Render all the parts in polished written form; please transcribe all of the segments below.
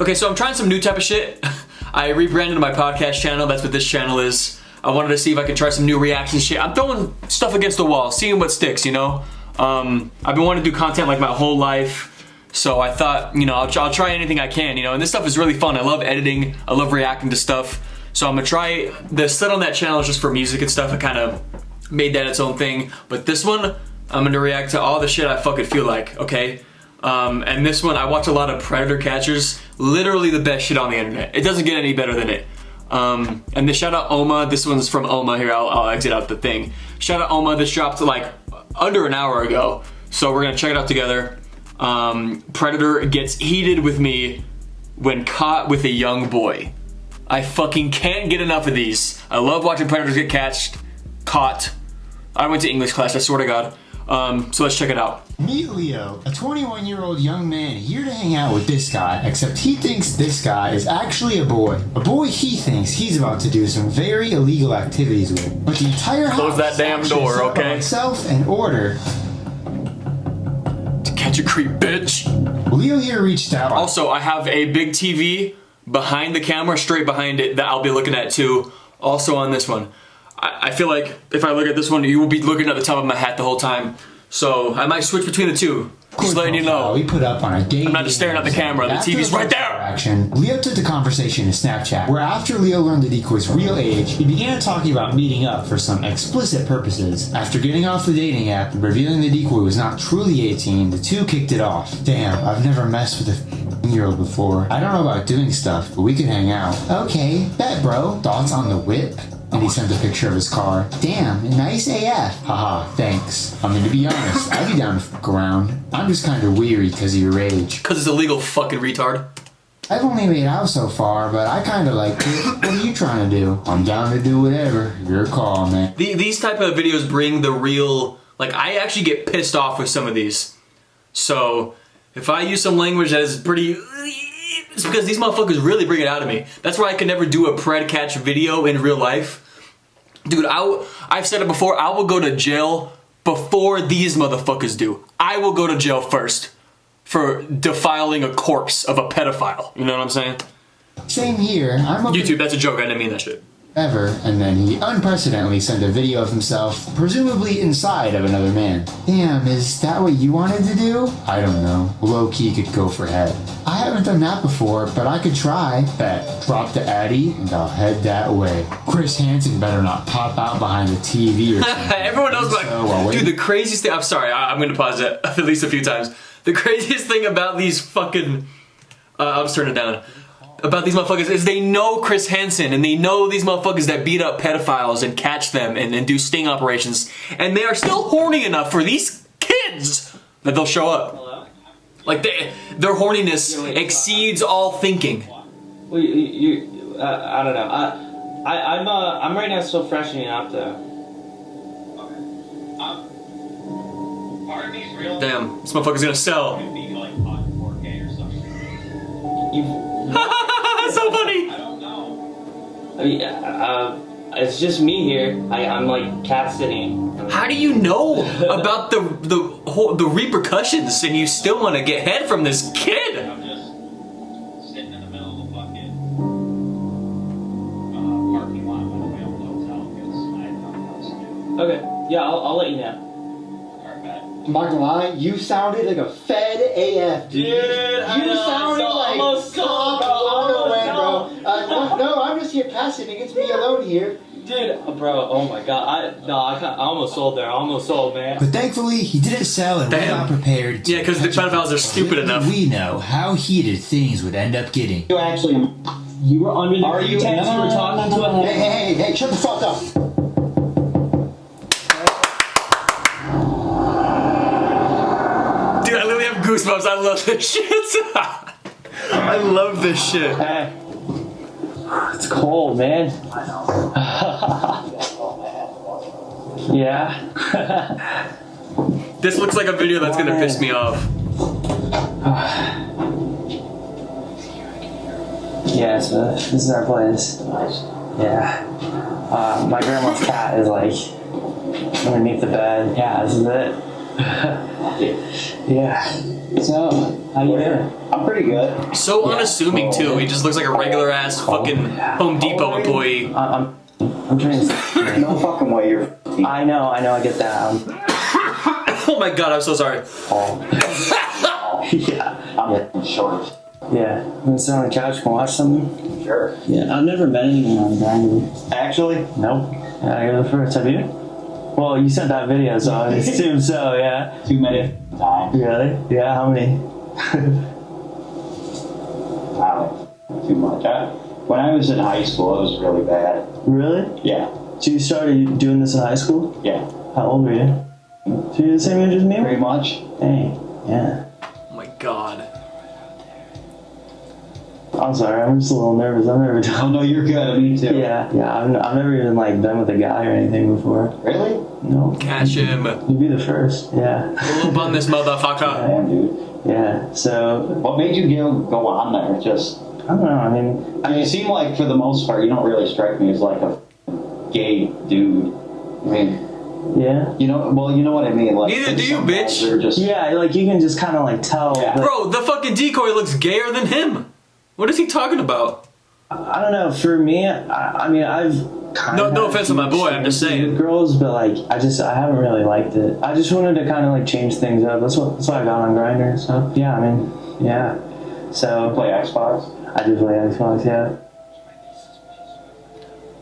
Okay, so I'm trying some new type of shit. I rebranded my podcast channel. That's what this channel is. I wanted to see if I could try some new reaction shit. I'm throwing stuff against the wall, seeing what sticks, you know? I've been wanting to do content like my whole life, so I thought, you know, I'll try anything I can, you know? And this stuff is really fun. I love editing. I love reacting to stuff. So I'm gonna try, the set on that channel is just for music and stuff. I kind of made that its own thing. But this one, I'm gonna react to all the shit I fucking feel like, okay? And this one, I watch a lot of Predator catchers. Literally the best shit on the internet. It doesn't get any better than it. And this shout out OMMA. This one's from OMMA. Here, I'll exit out the thing. Shout out OMMA. This dropped like under an hour ago. So we're gonna check it out together. Predator gets heated with me when caught with a young boy. I fucking can't get enough of these. I love watching predators get caught. I went to English class, I swear to God. So let's check it out. Meet Leo, a 21-year-old young man here to hang out with this guy, except he thinks this guy is actually a boy. A boy he thinks he's about to do some very illegal activities with. But the entire house close that damn door, okay? Itself in order to catch a creep, bitch. Leo here reached out. Also, I have a big TV behind the camera, straight behind it, that I'll be looking at too. Also on this one. I feel like if I look at this one, you will be looking at the top of my hat the whole time. So I might switch between the two. Just letting you know. We put up on a date. I'm not just staring at the camera. The TV's right there. Leo took the conversation to Snapchat, where after Leo learned the decoy's real age, he began talking about meeting up for some explicit purposes. After getting off the dating app and revealing the decoy was not truly 18, the two kicked it off. Damn, I've never messed with a year-old before. I don't know about doing stuff, but we could hang out. Okay, bet bro. Thoughts on the whip? And he sent a picture of his car. Damn, nice AF. Haha, thanks. I mean, to be honest, I'd be down to fuck around. I'm just kind of weary because of your age. Because it's illegal, fucking retard. I've only made out so far, but I kind of like it. What are you trying to do? I'm down to do whatever. Your call, man. These type of videos bring the real... Like, I actually get pissed off with some of these. So, if I use some language that is pretty... It's because these motherfuckers really bring it out of me. That's why I could never do a pred catch video in real life. Dude, I've said it before, I will go to jail before these motherfuckers do. I will go to jail first for defiling a corpse of a pedophile. You know what I'm saying? Same here. I'm YouTube, that's a joke. I didn't mean that shit. Ever, and then he unprecedentedly sent a video of himself, presumably inside of another man. Damn, is that what you wanted to do? I don't know. Low-key could go for head. I haven't done that before, but I could try. Bet. Drop the Addy, and I'll head that way. Chris Hansen better not pop out behind the TV or something. Everyone knows, like, dude, the craziest thing, I'm sorry, I'm gonna pause it at least a few times. The craziest thing about these fucking, I'll just turn it down. About these motherfuckers is they know Chris Hansen and they know these motherfuckers that beat up pedophiles and catch them and do sting operations, and they are still horny enough for these kids that they'll show up. Hello? Like their horniness exceeds all thinking. Well, I don't know. I'm right now still freshening up though. Okay. Damn, this motherfucker's gonna sell. So funny. I don't know. I mean, it's just me here. I'm like cat sitting. How do you know about the repercussions and you still want to get head from this kid? I'm just sitting in the middle of the fucking parking lot when I'm able to hotel because I have nothing else to do. Okay. Yeah, I'll let you know. I'm not gonna lie, you sounded like a fed AF, dude. Dude, you sounded like cop all the way, bro. No, I'm just here passing. It gets me alone here. Dude, bro, oh my god. I almost sold there. I almost sold, man. But thankfully, he didn't sell and we got prepared. Yeah, because the pedophiles are stupid enough. We know how heated things would end up getting. You actually, you were under the pretense you were talking to a head. Hey, shut the fuck up. Goosebumps, I love this shit. I love this shit. Hey. It's cold, man. Yeah. This looks like a video that's gonna piss me off. Yeah, so this is our place. Yeah. My grandma's cat is like underneath the bed. Yeah, this is it. Yeah. So, how you doing? I'm pretty good. So unassuming too. He just looks like a regular ass fucking Home Depot employee. I'm trying to. No fucking way you're 15. I know, I get that. Oh my god, I'm so sorry. Yeah. I'm short. Yeah. You want to sit on the couch and watch something? Sure. Yeah, I've never met anyone on Grindr. Actually? Nope. Yeah, you're the first. Have you? Well, you sent that video, so I assume so, yeah. Too many times. Really? Yeah, how many? Too much. When I was in high school, it was really bad. Really? Yeah. So you started doing this in high school? Yeah. How old were you? So you're the same age as me? Pretty much. Dang. Yeah. Oh my god. I'm sorry, I'm just a little nervous. I've never done. Oh no, you're good. Me too. Yeah. I've never even like been with a guy or anything before. Really? No. Catch him. You'd be the first. Yeah. Pull up on this motherfucker. Damn, dude. Yeah. So What made you go on there? Just. I don't know. I mean, You seem like, for the most part, you don't really strike me as like a gay dude. I mean, yeah. you know what I mean. Like, Neither do you, some guys bitch. are just. Yeah, like you can just kind of like tell. Yeah. that- Bro, the fucking decoy looks gayer than him. What is he talking about? I don't know. For me, I mean, I've kind of. No offense to my boy, I'm just saying. With girls, but like, I haven't really liked it. I just wanted to kind of like change things up. That's why I got on Grindr. So yeah, I mean, yeah. So Play Xbox. I do play Xbox. Yeah.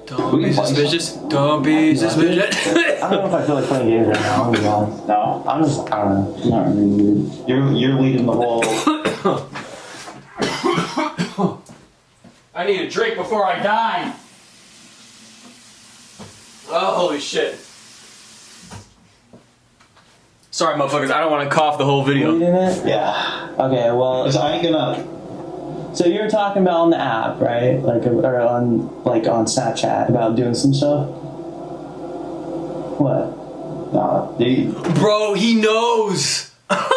Don't be suspicious. Don't be suspicious. I don't know if I feel like playing games right now. I'm gonna be honest. No. I don't know. Not really weird. You're leading the whole. I need a drink before I die. Oh, holy shit. Sorry, motherfuckers. I don't want to cough the whole video. Reading it? Yeah. Okay. Well. Cause I ain't gonna. So you were talking about on the app, right? Like, or on Snapchat about doing some stuff. What? Bro, he knows.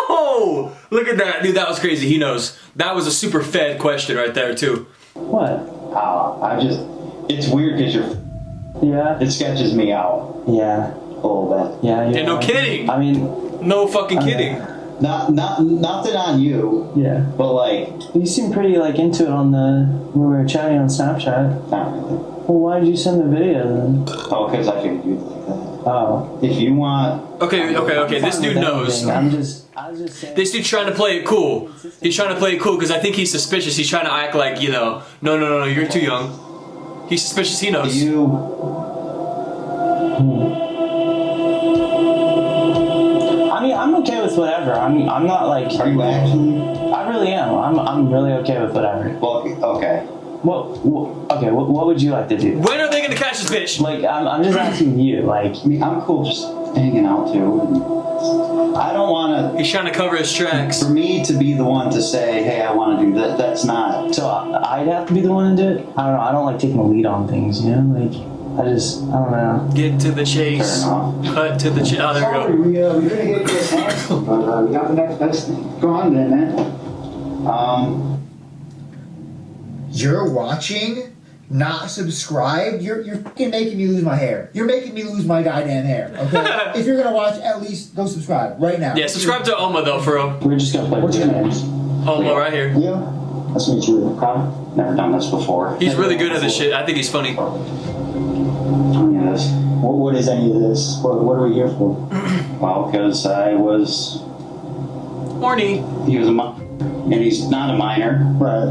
Oh, look at that. Dude, that was crazy. He knows. That was a super fed question right there, too. What? It's weird because Yeah. it sketches me out Yeah. a little Yeah. Yeah, no kidding. I mean, No fucking kidding. bit. Nothing on you, yeah. but like, You seem pretty like into it when we were chatting on Snapchat. not really. Well, why did you send the video then? Oh, because I figured you'd like that. Oh. If you want, Okay. This dude knows. I was just saying. This dude's trying to play it cool. He's trying to play it cool because I think he's suspicious. He's trying to act like, no, you're too young. He's suspicious. He knows. I mean, I'm okay with whatever. I'm not like. are you actually? I really am. I'm really okay with whatever. Well, okay. What would you like to do? When are they gonna catch this bitch? Like, I'm just asking you. Like, I mean, I'm cool just hanging out too. I don't want to. He's trying to cover his tracks. For me to be the one to say, hey, I want to do that. That's not. so I'd have to be the one to do it. I don't know. I don't like taking the lead on things. You know, like I don't know. Get to the chase. Fair enough. Cut to the chase. Oh, there we go. We're gonna get this answer, but we got the next best thing. Go on then, man. You're watching, not subscribed. You're fucking making me lose my hair. You're making me lose my goddamn hair. Okay. If you're gonna watch, at least go subscribe right now. Yeah, subscribe to OMMA though, for real. We're just gonna play What's your video name? games. OMMA right here. Leo. Nice to meet you. Never done this before. He's really good at this shit. I think he's funny. Any of this? What is any of this? What are we here for? Well, because Horny. he was and he's not a minor, Right.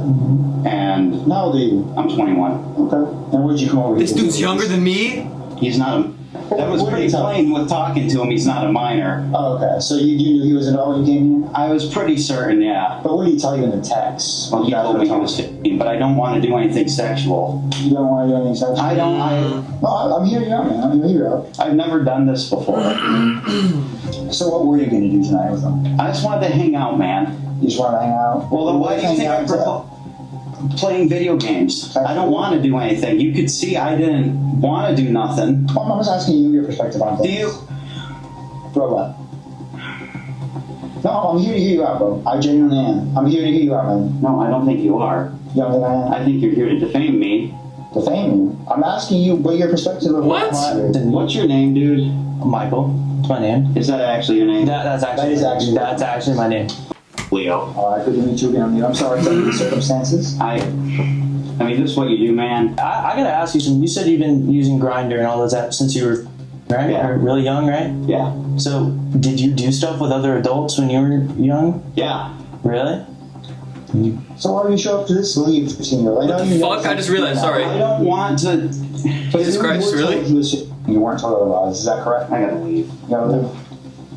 and How old are you? I'm 21. Okay. And where'd you come over This here? dude's younger than me? He's not a. That was What did pretty he tell plain with talking to him. He's not a minor. Oh, okay. So you knew he was an adult when you came here? I was pretty certain, yeah. But what did he tell you in the text? Well, he told me he was 15, but I don't want to do anything sexual. You don't want to do anything sexual? I don't. No, I'm hearing you out, man. I'm hearing you out. I've never done this before. So what were you going to do tonight with them? I just wanted to hang out, man. You just want to hang out? Well, then why do you think I prefer playing video games? I don't want to do anything. You could see I didn't want to do nothing. Well, I'm just asking you your perspective on things. Do you? Bro, what? No, I'm here to hear you out, bro. I genuinely am. I'm here to hear you out, man. No, I don't think you are. You don't think I am? I think you're here to defame me. Defame you? I'm asking you what your perspective of What? What's your name, dude? Michael. That's my name. Is that actually your name? That's actually That is actually- my name. Leo. Good to meet you again, Leo. I'm sorry for the circumstances. I mean, this is what you do, man. I gotta ask you something. You said you've been using Grindr and all those apps since you were, right? Yeah. Or really young, right? Yeah. So, did you do stuff with other adults when you were young? Yeah. Really? So why do you show up to this leave 15-year-old? What the fuck? I just realized, sorry. I don't want to. Jesus Christ, really? You weren't told otherwise, is that correct? I gotta leave. You gotta leave.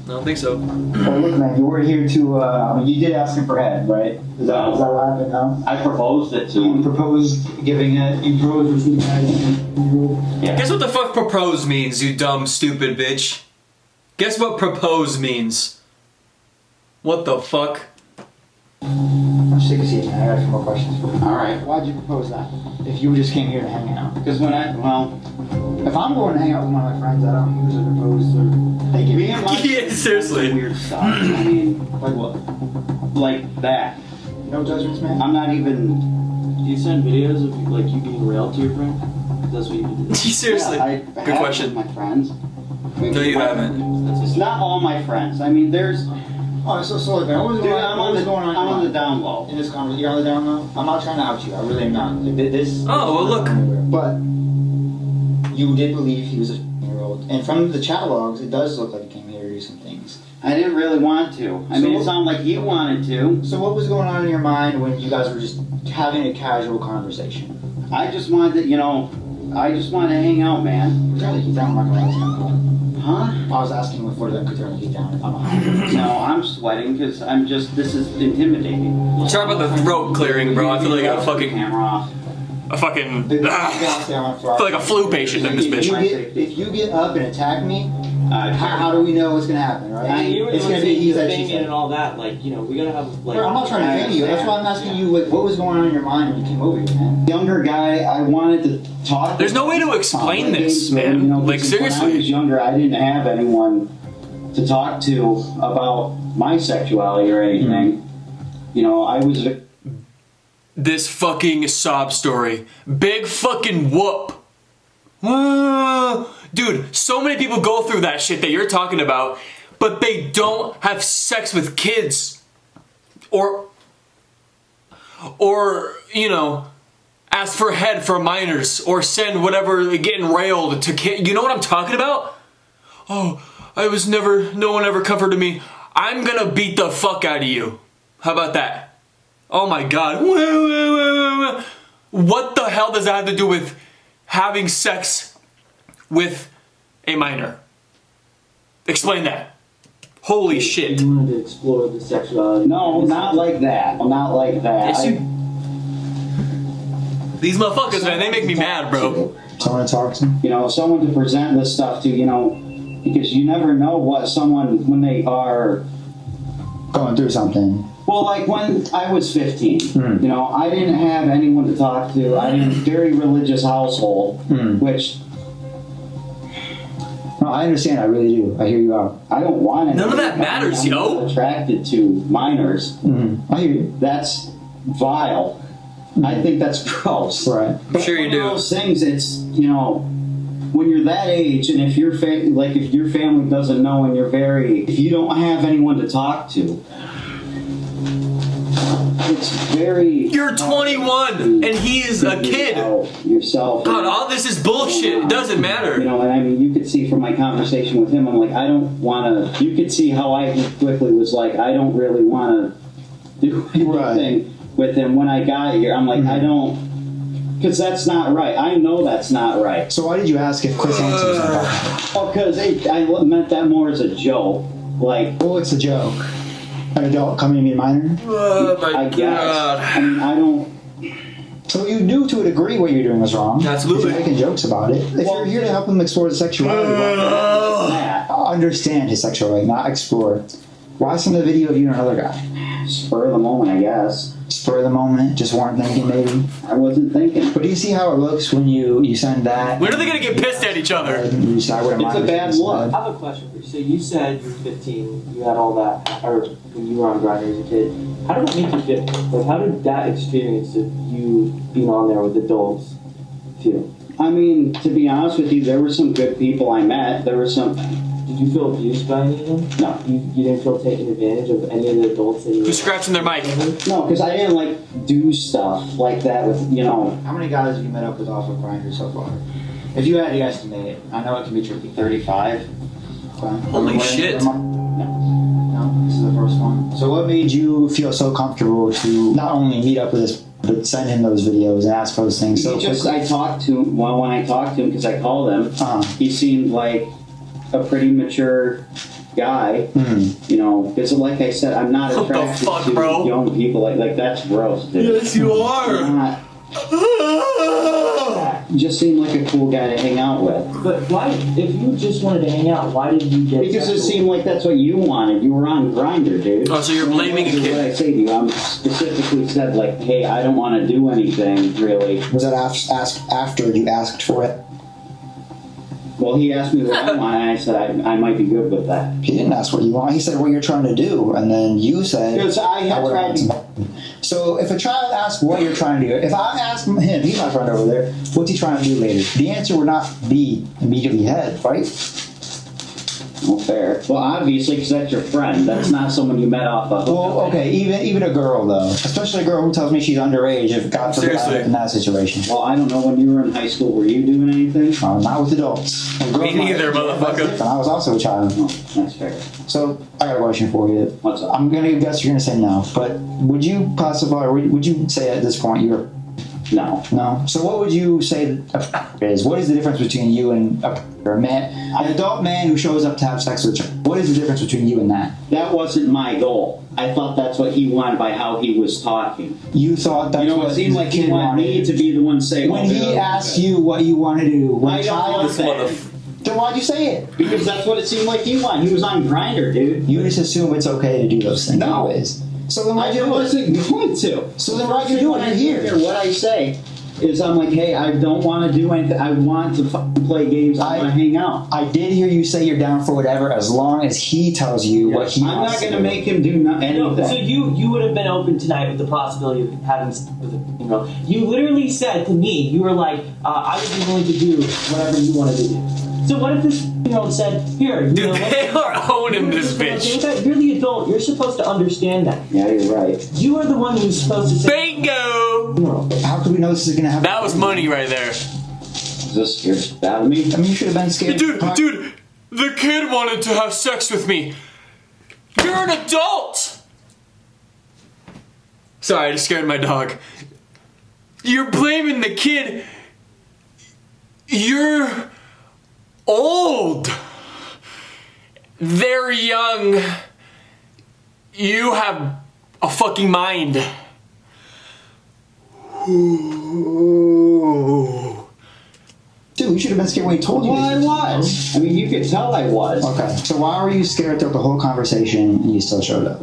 I don't think so. Well, look, man, you were here to, you did ask him for head, right? Is that what happened, no? I proposed it to You him. proposed giving it, you proposed receiving head. Yeah. Guess what the fuck propose means, you dumb, stupid bitch? Guess what propose means? What the fuck? I'm sick of seeing that. I got a few more questions for you. All right. Why'd you propose that? If you just came here to hang out? Because when well, If I'm going to hang out with one of my friends, I don't usually propose or they give me me and my Yeah, seriously. weird stuff. I mean, like what? like that. No judgments, man. I'm not even. Do you send videos of like you being real to your friend? That's what you do. Seriously. Yeah, I Good have question. with my friends. I mean, No, you haven't. It's not all my friends. I mean, there's. Oh, so look, man, what was Dude, going I'm on? on the Going on I'm on the down low. in this conversation. You're on the down low. I'm not trying to out you. I really am not. This. Oh, well, look. But you did believe he was a 15-year-old, and from the chat logs, it does look like he came here to do some things. I didn't really want to. I mean, it sounded like you wanted to. So what was going on in your mind when you guys were just having a casual conversation? I just wanted to, I just wanted to hang out, man. We're trying to keep down. I'm not gonna ask him. Huh? I was asking if one of them could turn the heat down. I'm not. No, I'm sweating because this is intimidating. Sorry about the throat clearing, bro. I feel like a fucking, camera off. a fucking, I I feel feel like a flu patient in this bitch. If you get up and attack me, how do we know what's gonna happen, right? You were It's the gonna one be saying he's you're like she thinking and said. all that. Like, we gotta have like. I'm not trying to offend you. That's why I'm asking you, like, what was going on in your mind when you came over here, man? Younger guy, I wanted to talk. There's no way to explain this, But, man. Like, because When I seriously. was younger, I didn't have anyone to talk to about my sexuality or anything. I was. This fucking sob story. Big fucking whoop. Dude, so many people go through that shit that you're talking about, but they don't have sex with kids. Or ask for head for minors, or send whatever, getting railed to kids. You know what I'm talking about? Oh, no one ever comforted me. I'm gonna beat the fuck out of you. How about that? Oh my god. What the hell does that have to do with having sex with a minor? Explain that. Holy shit. You wanted to explore the sexuality. No, not like that. Not like that. Yes, These motherfuckers, man, they make me mad, bro. Someone to talk to? Someone to present this stuff to, because you never know what someone, when they are. Going through something. Well, like when I was 15, I didn't have anyone to talk to. I in a very religious household, which. No, I understand. I really do. I hear you out. I don't want None of that matters, I'm yo. not attracted to minors. I hear you. That's vile. I think that's gross. Right. But Sure you one of do. those things, it's, when you're that age, and if your if your family doesn't know, and if you don't have anyone to talk to, it's very. You're 21 and he's a kid. Yourself. God, all this is bullshit. It doesn't matter. And I mean, you could see from my conversation with him, I'm like, I don't want to. You could see how I quickly was like, I don't really want to do anything with him. When I got here, I'm like, I don't. Because that's not right. I know that's not right. So why did you ask if Chris Hansen was involved? Oh, because I meant that more as a joke. Like, Well, it's a joke. An adult coming to be a minor? Oh my I guess. god. I mean, I don't. So you knew to a degree what you're doing was wrong. Absolutely. You're making jokes about it. If you're here to help him explore his sexuality, That. understand his sexuality, not explore it. Why send a video of you and another guy? Spur of the moment, I guess. Spur of the moment, just weren't thinking maybe. I wasn't thinking. But do you see how it looks when you send that? When are they gonna get pissed at each other? And you decide what It's a bad look. I have a question for you. So you said you were 15, you had all that, or when you were on Grindr as a kid. How did that make you feel? Like, how did that experience of you being on there with adults feel? I mean, to be honest with you, there were some good people I met. There were some. Did you feel abused by any of them? No. You didn't feel taken advantage of any of the adults that you Who's scratching their mic? No, because I didn't like do stuff like that with, you know. How many guys have you met up with off of Grindr so far? If you had to estimate it, I know it can be tricky. 35. Okay. Holy shit. No, this is the first one. So what made you feel so comfortable to not only meet up with this, but send him those videos and ask those things so quickly? I talked to him, well, when I talked to him, because I called him, he seemed like a pretty mature guy. You know, because like I said, I'm not What the attracted fuck, to bro? young people. Like that's gross, dude. Yes, you are. I'm not- just seemed like a cool guy to hang out with. But why, if you just wanted to hang out, why did you get Because it sexual? seemed like that's what you wanted. You were on Grindr, dude. Oh, so you're blaming a What kid. I say to you, I'm specifically said like, hey, I don't want to do anything really. Was that after you asked for it? Well, he asked me what I want, and I said I might be good with that. He didn't ask what you want. He said what you're trying to do, and then you said. Because I had would tried want to. some. So if a child asks what you're trying to do, if I ask him, he's my friend over there, what's he trying to do later? The answer would not be immediately head, right? Well, fair. Well, obviously, because that's your friend. That's not someone you met off of. Well, okay, even a girl though, especially a girl who tells me she's underage. If God forbid I'm Seriously. in that situation, Well, I don't know. When you were in high school, were you doing anything? not with adults. When girls Me neither, my age, motherfucker. that's different. I was also a child. Oh, that's fair. So I got a question for you. What's up? I'm gonna guess you're gonna say no, but would you classify, or would you say at this point you're No. no? So what would you say is? What is the difference between you and a man, an adult man who shows up to have sex with you? What is the difference between you and that? That wasn't my goal. I thought that's what he wanted by how he was talking. You thought that's You know, what it seemed the like he kid wanted me to be the one saying. When he asked you what you want to do, when I don't child, want that. then why'd you say it? Because that's what it seemed like he wanted. He was on Grindr, dude. You just assume it's okay to do those things No. anyways. So then why'd I you do it? wasn't going to. So then why'd you do it? You're here. What I say is I'm like, hey, I don't want to do anything. I want to fucking play games. I want to hang out. I did hear you say you're down for whatever as long as he tells you what he I'm wants not to going to do. make him do anything. No, so you would have been open tonight with the possibility of having sex with a female. You literally said to me, you were like, I would be willing to do whatever you wanted to do. So what if this female said, here, you know, Dude, they are owning this bitch. You're the adult. You're supposed to understand that. Yeah, you're right. You are the one who's supposed to say. Bingo! No. How could we know this is gonna happen? That was money right there. Is this you're scared of me? I mean, you should have been scared. Dude, the kid wanted to have sex with me. You're an adult! Sorry, I just scared my dog. You're blaming the kid. You're old. They're young. You have a fucking mind. Ooh. Dude, you should have been scared when he told you. Well, I this. was. I mean, you could tell I was. Okay, so why were you scared throughout the whole conversation and you still showed up?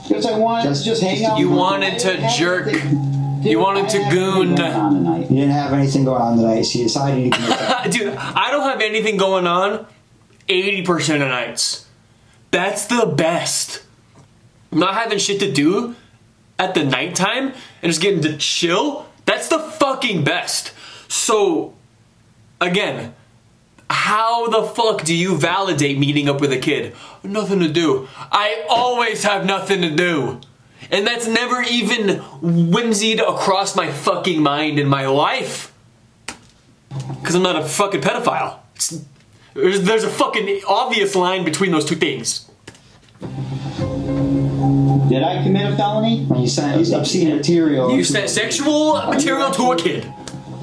Because I wanted to just hang out. You with wanted I to didn't have jerk. anything- You wanted to I had nothing goon. going on tonight. You didn't have anything going on tonight, so you decided you could make that. Dude, I don't have anything going on 80% of nights. That's the best. Not having shit to do at the nighttime and just getting to chill, that's the fucking best. So, again, how the fuck do you validate meeting up with a kid? Nothing to do. I always have nothing to do. And that's never even whimsied across my fucking mind in my life. Because I'm not a fucking pedophile. There's a fucking obvious line between those two things. Did I commit a felony? When you sent obscene material. You sent sexual material to a kid.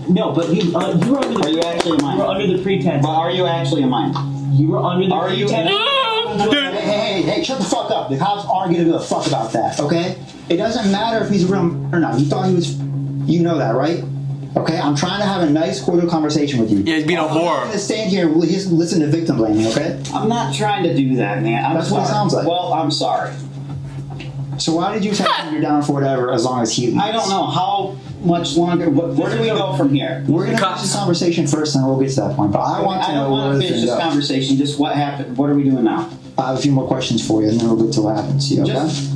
No, but you were under the. Are you actually a You were minor? under the pretense. But are you actually a minor? You were under the Are you- pretense. Hey, shut the fuck up. The cops aren't gonna give a fuck about that, okay? It doesn't matter if he's real or not. You thought he was. You know that, right? Okay, I'm trying to have a nice, cordial conversation with you. Yeah, he's being a I'm not whore. gonna stand here and listen to victim blaming, okay? I'm not trying to do that, man. I'm That's sorry. what it sounds like. Well, I'm sorry. So why did you tell him you're down for whatever as long as he leaves? I don't know how much longer. Where do we go from here? We're gonna Cops. finish this conversation first, and we'll get to that point. But I want to I know don't where want to this finish is this up. conversation. Just what happened. What are we doing now? I have a few more questions for you, and then we'll get to what happens to you, okay? Just-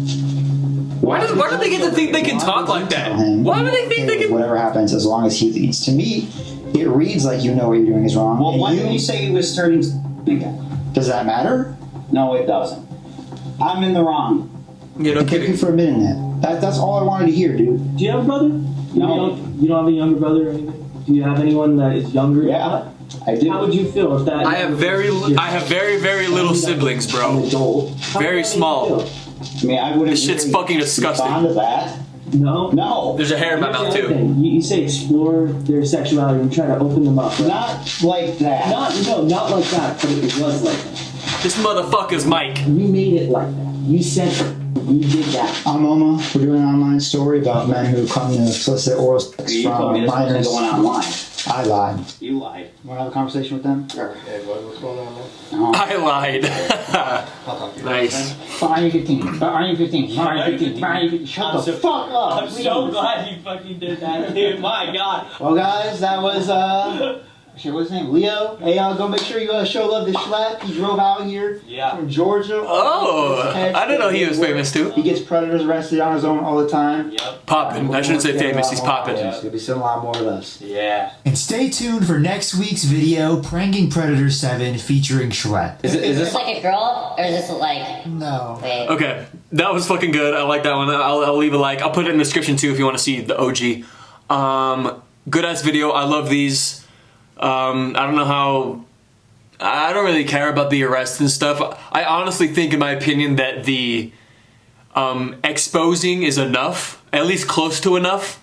Why do they get to think they can talk like that? Why do they think they can? Whatever happens, as long as he leads. To me, it reads like you know what you're doing is wrong. Well, and why you, did he say he was turning again? Does that matter? No, it doesn't. I'm in the wrong. You know, Thank you kidding. for admitting that. That's all I wanted to hear, dude. Do you have a brother? No. You don't have a younger brother or anything? Do you have anyone that is younger? Yeah, I do. How would you feel if that? I have very little siblings, An bro. adult. Very small. I mean, I wouldn't. This shit's really fucking be disgusting. fond of that. No. No, There's a hair in my Here's mouth the other too. thing. You say explore their sexuality and try to open them up. Right? not like that. Not like that, but it was like that. This motherfucker's Mike. You made it like that. You said it. You did that. I'm OMMA. We're doing an online story about men who come to solicit oral sex You told me from this wasn't minors. going online. I lied. You lied. Want to have a conversation with them? What's going on, man? No. I lied. I'll talk to you. Nice. Are you 15? Are you 15? Are you 15? Shut the fuck up. I'm so glad you fucking did that, dude. My God. Well, guys, that was shit. What's his name? Leo. Hey, go make sure you show love to Schlapp. He drove out here Yeah. from Georgia. Oh, I didn't know he was famous too. He gets predators arrested on his own all the time. Yep. Poppin'. I shouldn't say famous. He's poppin'. You'll be seeing a lot more of us. Yeah. And stay tuned for next week's video, Pranking Predator 7, featuring Schlepp. Is this like a girl, or is this like... No. Wait. Okay, that was fucking good. I like that one. I'll leave a like. I'll put it in the description too if you want to see the OG. Good ass video. I love these. I don't know how. I don't really care about the arrests and stuff. I honestly think, in my opinion, that the exposing is enough, at least close to enough.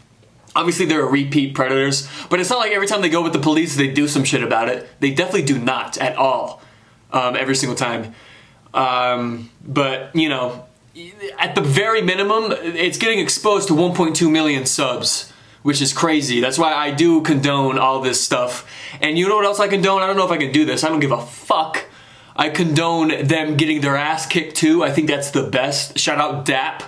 Obviously, there are repeat predators, but it's not like every time they go with the police, they do some shit about it. They definitely do not at all, every single time. But, you know, at the very minimum, it's getting exposed to 1.2 million subs, which is crazy. That's why I do condone all this stuff. And you know what else I condone? I don't know if I can do this. I don't give a fuck. I condone them getting their ass kicked too. I think that's the best. Shout out DAP.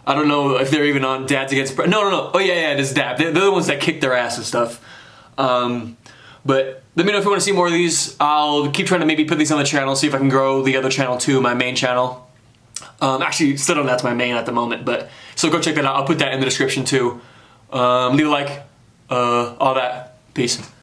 I don't know if they're even on Dads Against... No. Oh, yeah, it is DAP. They're the ones that kick their ass and stuff. But let me know if you want to see more of these. I'll keep trying to maybe put these on the channel, see if I can grow the other channel too, my main channel. Actually, still don't know that's my main at the moment, but... So go check that out. I'll put that in the description too. Leave a like. All that. Peace.